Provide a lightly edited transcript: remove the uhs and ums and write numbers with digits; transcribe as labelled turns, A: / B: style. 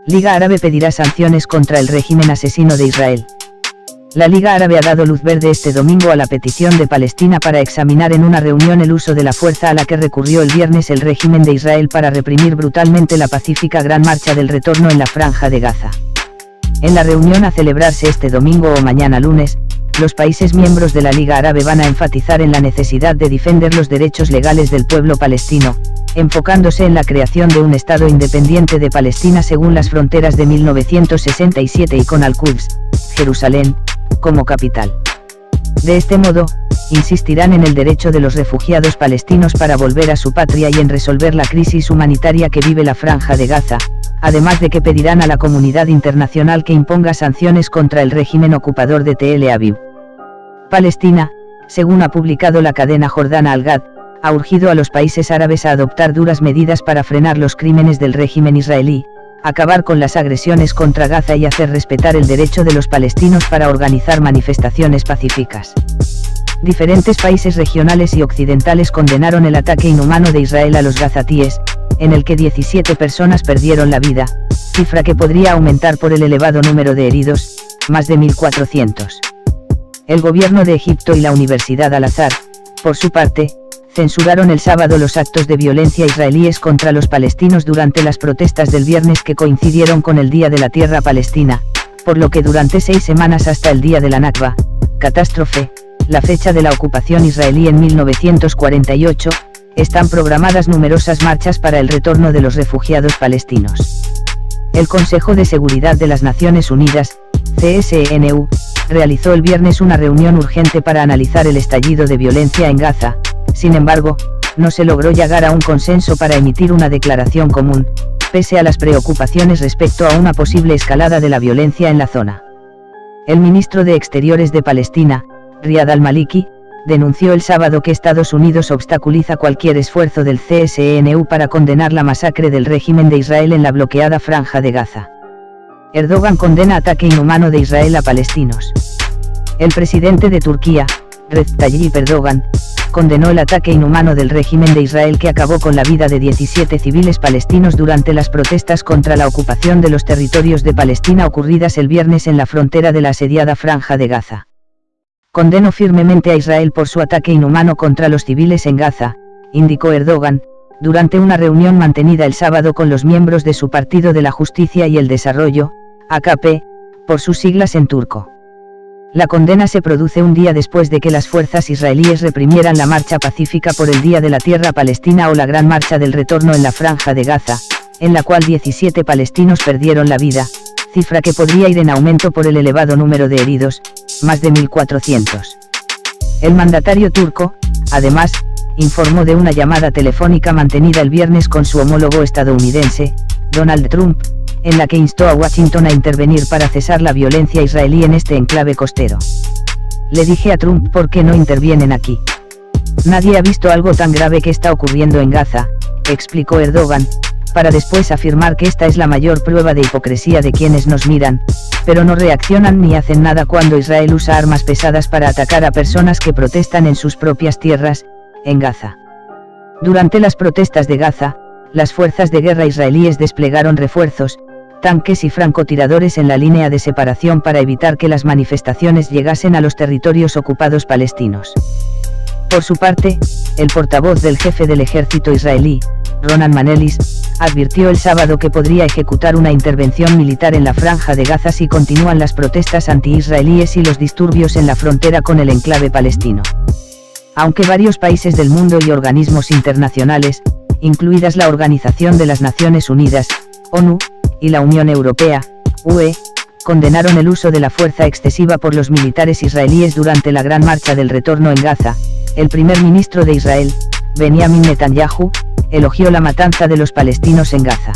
A: Liga Árabe pedirá sanciones contra el régimen asesino de Israel. La Liga Árabe ha dado luz verde este domingo a la petición de Palestina para examinar en una reunión el uso de la fuerza a la que recurrió el viernes el régimen de Israel para reprimir brutalmente la pacífica Gran Marcha del Retorno en la Franja de Gaza. En la reunión a celebrarse este domingo o mañana lunes, los países miembros de la Liga Árabe van a enfatizar en la necesidad de defender los derechos legales del pueblo palestino, enfocándose en la creación de un Estado independiente de Palestina según las fronteras de 1967 y con Al-Quds, Jerusalén, como capital. De este modo, insistirán en el derecho de los refugiados palestinos para volver a su patria y en resolver la crisis humanitaria que vive la Franja de Gaza, además de que pedirán a la comunidad internacional que imponga sanciones contra el régimen ocupador de Tel Aviv. Palestina, según ha publicado la cadena jordana Al-Gad, ha urgido a los países árabes a adoptar duras medidas para frenar los crímenes del régimen israelí, acabar con las agresiones contra Gaza y hacer respetar el derecho de los palestinos para organizar manifestaciones pacíficas. Diferentes países regionales y occidentales condenaron el ataque inhumano de Israel a los gazatíes, en el que 17 personas perdieron la vida, cifra que podría aumentar por el elevado número de heridos, más de 1.400. El gobierno de Egipto y la Universidad Al-Azhar, por su parte, censuraron el sábado los actos de violencia israelíes contra los palestinos durante las protestas del viernes que coincidieron con el Día de la Tierra Palestina, por lo que durante 6 semanas hasta el día de la Nakba, catástrofe, la fecha de la ocupación israelí en 1948, están programadas numerosas marchas para el retorno de los refugiados palestinos. El Consejo de Seguridad de las Naciones Unidas, CSNU, realizó el viernes una reunión urgente para analizar el estallido de violencia en Gaza. Sin embargo, no se logró llegar a un consenso para emitir una declaración común, pese a las preocupaciones respecto a una posible escalada de la violencia en la zona. El ministro de Exteriores de Palestina, Riyad al-Maliki, denunció el sábado que Estados Unidos obstaculiza cualquier esfuerzo del CSNU para condenar la masacre del régimen de Israel en la bloqueada Franja de Gaza. Erdogan condena ataque inhumano de Israel a palestinos. El presidente de Turquía, Recep Tayyip Erdogan, condenó el ataque inhumano del régimen de Israel que acabó con la vida de 17 civiles palestinos durante las protestas contra la ocupación de los territorios de Palestina ocurridas el viernes en la frontera de la asediada Franja de Gaza. Condeno firmemente a Israel por su ataque inhumano contra los civiles en Gaza, indicó Erdogan, durante una reunión mantenida el sábado con los miembros de su Partido de la Justicia y el Desarrollo, AKP, por sus siglas en turco. La condena se produce un día después de que las fuerzas israelíes reprimieran la marcha pacífica por el Día de la Tierra Palestina o la Gran Marcha del Retorno en la Franja de Gaza, en la cual 17 palestinos perdieron la vida, cifra que podría ir en aumento por el elevado número de heridos, más de 1.400. El mandatario turco, además, informó de una llamada telefónica mantenida el viernes con su homólogo estadounidense, Donald Trump, en la que instó a Washington a intervenir para cesar la violencia israelí en este enclave costero. Le dije a Trump ¿por qué no intervienen aquí? Nadie ha visto algo tan grave que está ocurriendo en Gaza, explicó Erdogan, para después afirmar que esta es la mayor prueba de hipocresía de quienes nos miran, pero no reaccionan ni hacen nada cuando Israel usa armas pesadas para atacar a personas que protestan en sus propias tierras, en Gaza. Durante las protestas de Gaza, las fuerzas de guerra israelíes desplegaron refuerzos, tanques y francotiradores en la línea de separación para evitar que las manifestaciones llegasen a los territorios ocupados palestinos. Por su parte, el portavoz del jefe del ejército israelí, Ronan Manelis, advirtió el sábado que podría ejecutar una intervención militar en la Franja de Gaza si continúan las protestas anti-israelíes y los disturbios en la frontera con el enclave palestino. Aunque varios países del mundo y organismos internacionales, incluidas la Organización de las Naciones Unidas, ONU, y la Unión Europea, UE, condenaron el uso de la fuerza excesiva por los militares israelíes durante la Gran Marcha del Retorno en Gaza, el primer ministro de Israel, Benjamin Netanyahu, elogió la matanza de los palestinos en Gaza.